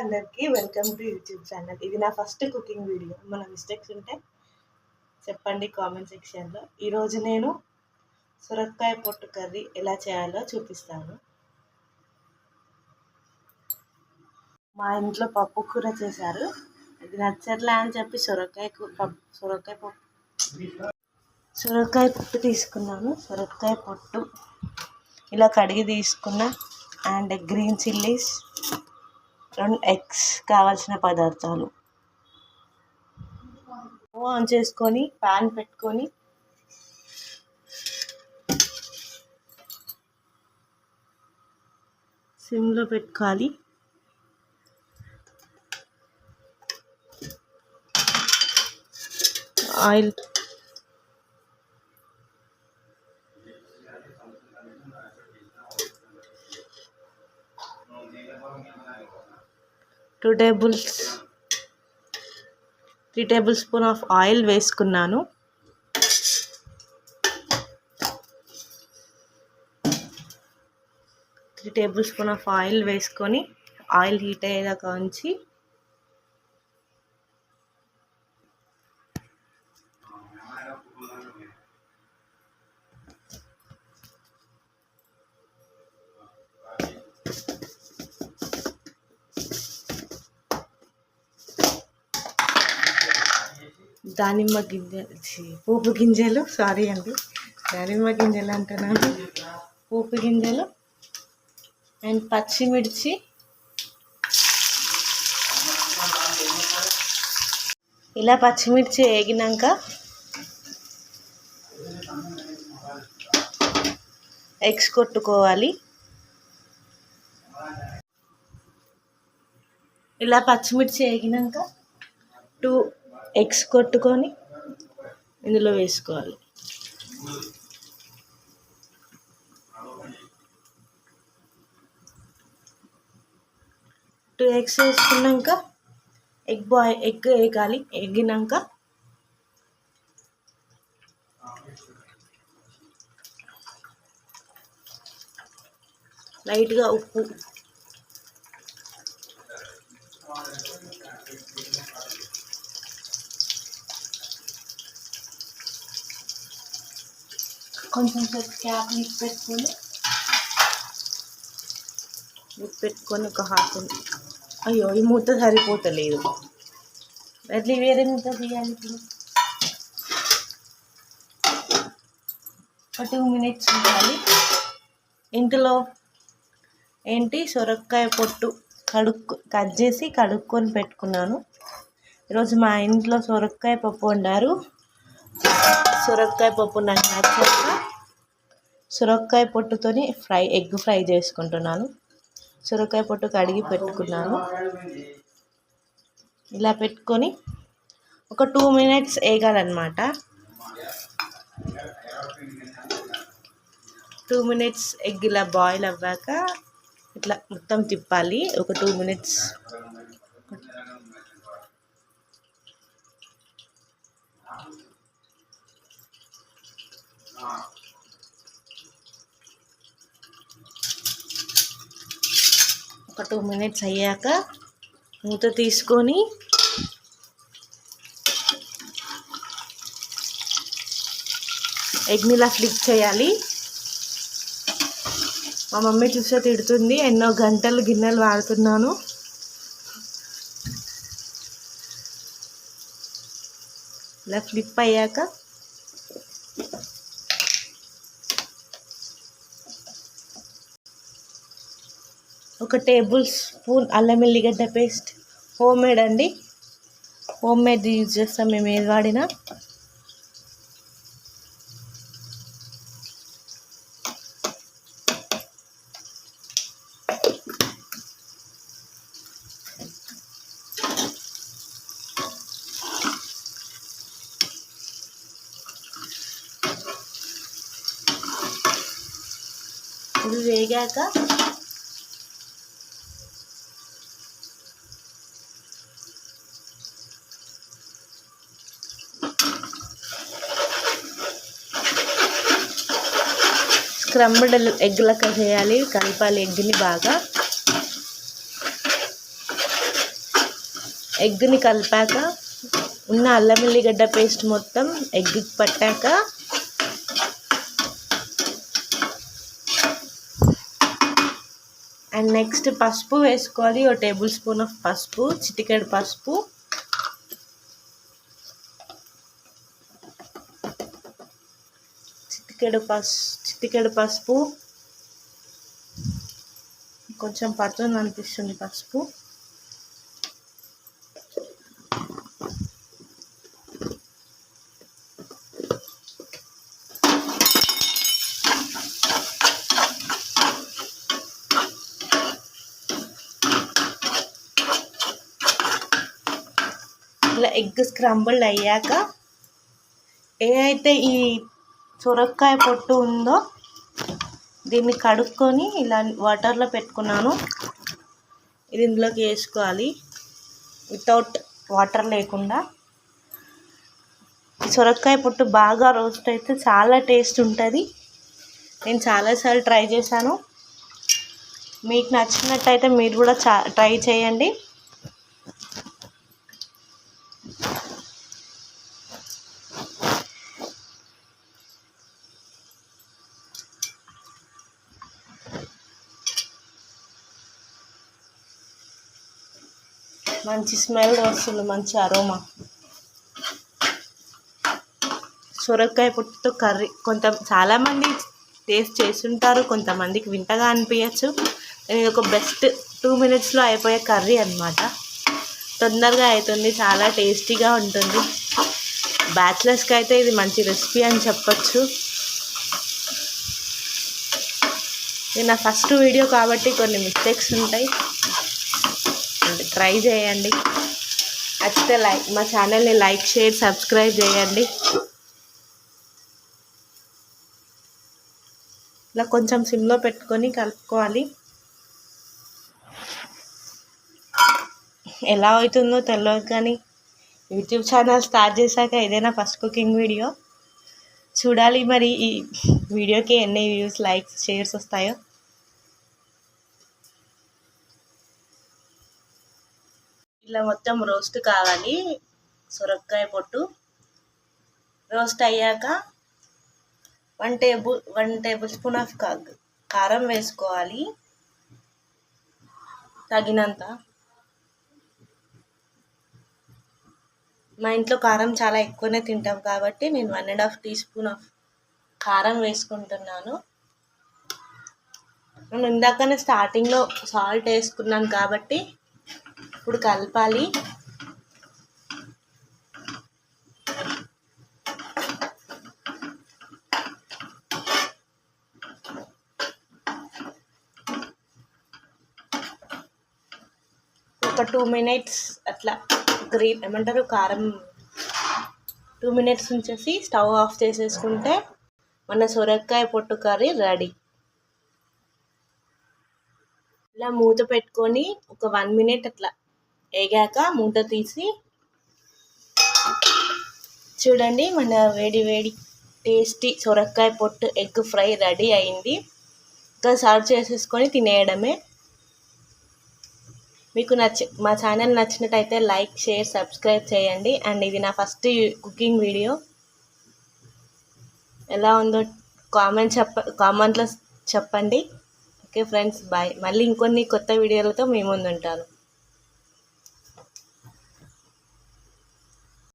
అందరికీ welcome to YouTube channel. ఇది నా ఫస్ట్ కుకింగ్ వీడియో. మన మిస్టేక్స్ ఉంటే చెప్పండి కామెంట్ సెక్షన్లో. ఈరోజు నేను సొరకాయ పొట్టు కర్రీ ఎలా చేయాలో చూపిస్తాను. మా ఇంట్లో పప్పు కూర చేశారు. అది నచ్చట్లే అని చెప్పి సొరకాయ పొట్టు తీసుకున్నాను. సొరకాయ పొట్టు ఇలా కడిగి తీసుకున్న అండ్ గ్రీన్ చిల్లీస్, 2 ఎగ్స్, కావాల్సిన పదార్థాలు. ఆన్ చేసుకొని ప్యాన్ పెట్టుకొని సిమ్లో పెట్టుకోవాలి. Oil 3 table spoon of oil వేసుకున్నాను. వేసుకొని ఆయిల్ హీట్ అయ్యేదాకా ఉంచి పోపు గింజలు అంటున్నాను. పోపు గింజలు అండ్ పచ్చిమిర్చి, ఇలా పచ్చిమిర్చి వేగినాక ఎగ్స్ కొట్టుకోవాలి. ఇలా పచ్చిమిర్చి వేగినాక 2 ఎగ్స్ కొట్టుకొని ఇందులో వేసుకోవాలి. టూ ఎగ్స్ వేసుకున్నాక ఎగ్ వేగాలి. ఎగినాక లైట్గా ఉప్పు, కొంచెం సేపు క్యాప్ పెట్టుకొని ఒక హాఫ్. అయ్యో, ఈ మూత సరిపోతలేదు. అట్లా వేరే మూత తీయాలి. ఇప్పుడు ఒక 2 మినిట్స్ ఉండాలి. ఇంట్లో సొరకాయ పొట్టు కట్ చేసి కడుక్కొని పెట్టుకున్నాను. ఈరోజు మా ఇంట్లో సొరకాయ పప్పు వండారు. సొరకాయ పప్పు నాకు నచ్చాక సొరకాయ పొట్టుతోని ఎగ్ ఫ్రై చేసుకుంటున్నాను. సొరకాయ పొట్టు కడిగి పెట్టుకున్నాను. ఇలా పెట్టుకొని ఒక 2 మినిట్స్ వేగాలన్నమాట. 2 మినిట్స్ ఎగ్ ఇలా బాయిల్ అవ్వాక ఇట్లా మొత్తం తిప్పాలి. ఒక 2 మినిట్స్. ఒక 2 మినిట్స్ అయ్యాక మూత తీసుకొని ఎగ్ని ఇలా ఫ్లిప్ చేయాలి. మా మమ్మీ చూస్తే తిడుతుంది, ఎన్నో గంటలు గిన్నెలు వాడుతున్నాను. ఇలా ఫ్లిప్ అయ్యాక ఒక టేబుల్ స్పూన్ అల్లం ఎల్లిగడ్డ పేస్ట్, హోమ్ మేడ్ యూజ్ చేస్తాం మేము ఏది వాడినా. ఇది వేగాక స్క్రంబ్డ్ ఎగ్ లెక్క చేయాలి. కలపాలి ఎగ్ని బాగా. ఎగ్ని కలిపాక ఉన్న అల్లం వెల్లిగడ్డ పేస్ట్ మొత్తం ఎగ్కి పట్టాక అండ్ నెక్స్ట్ పసుపు వేసుకోవాలి. 1 టేబుల్ స్పూన్ ఆఫ్ పసుపు, చిటికెడు పసుపు, చిటికెడు పసుపు కొంచెం పడుతుంది అనిపిస్తుంది పసుపు. ఇలా ఎగ్ స్క్రంబుల్డ్ అయ్యాక ఏదైతే ఈ సొరకాయ పొట్టు ఉందో దీన్ని కడుక్కొని ఇలా వాటర్లో పెట్టుకున్నాను. ఇది ఇందులోకి వేసుకోవాలి వితౌట్ వాటర్ లేకుండా. సొరకాయ పొట్టు బాగా రోస్ట్ అయితే చాలా టేస్ట్ ఉంటుంది. నేను చాలాసార్లు ట్రై చేశాను. మీకు నచ్చినట్టయితే మీరు కూడా ట్రై చేయండి. మంచి స్మెల్ వస్తుంది, మంచి అరోమా. సొరకాయ పొట్టుతో కర్రీ చాలామంది టేస్ట్ చేస్తుంటారు, కొంతమందికి వింతగా అనిపించచ్చు. ఇది ఒక బెస్ట్ 2 minutesలో అయిపోయే కర్రీ అన్నమాట. తొందరగా అవుతుంది, చాలా టేస్టీగా ఉంటుంది. బ్యాచిలర్స్కి అయితే ఇది మంచి రెసిపీ అని చెప్పచ్చు. ఇది నా ఫస్ట్ వీడియో కాబట్టి కొన్ని మిస్టేక్స్ ఉంటాయి, ట్రై చేయండి. నచ్చితే మా ఛానల్ని లైక్, షేర్, సబ్స్క్రైబ్ చేయండి. ఇలా కొంచెం సిమ్లో పెట్టుకొని కలుపుకోవాలి. ఎలా అవుతుందో తెలియదు కానీ యూట్యూబ్ ఛానల్ స్టార్ట్ చేశాక ఏదైనా ఫస్ట్ కుకింగ్ వీడియో చూడాలి. మరి ఈ వీడియోకి ఎన్ని వ్యూస్, లైక్స్, షేర్స్ వస్తాయో. ఇలా మొత్తం రోస్ట్ కావాలి. సొరకాయ పొట్టు రోస్ట్ అయ్యాక 1 టేబుల్ స్పూన్ ఆఫ్ కారం వేసుకోవాలి, తగినంత. మా ఇంట్లో కారం చాలా ఎక్కువనే తింటాం కాబట్టి నేను 1.5 teaspoon ఆఫ్ కారం వేసుకుంటున్నాను. నేను ఇందాకనే స్టార్టింగ్లో సాల్ట్ వేసుకున్నాను కాబట్టి ఇప్పుడు కలపాలి. ఒక 2 minutes అట్లా కారం 2 minutes ఉంచేసి స్టవ్ ఆఫ్ చేసేసుకుంటే మన సొరకాయ పొట్టు కర్రీ రెడీ. ఇలా మూత పెట్టుకొని ఒక 1 minute అట్లా వేగాక మూత తీసి చూడండి, మన వేడి వేడి టేస్టీ సొరకాయ పొట్టు ఎగ్ ఫ్రై రెడీ అయింది. ఇంకా సర్వ్ చేసేసుకొని తినేయడమే. మీకు మా ఛానల్ నచ్చినట్టయితే లైక్, షేర్, సబ్స్క్రైబ్ చేయండి. అండ్ ఇది నా ఫస్ట్ కుకింగ్ వీడియో. ఎలా ఉందో కామెంట్లో చెప్పండి. Okay friends, bye. మళ్ళీ ఇంకొన్ని కొత్త వీడియోలతో మీ ముందు ఉంటాను.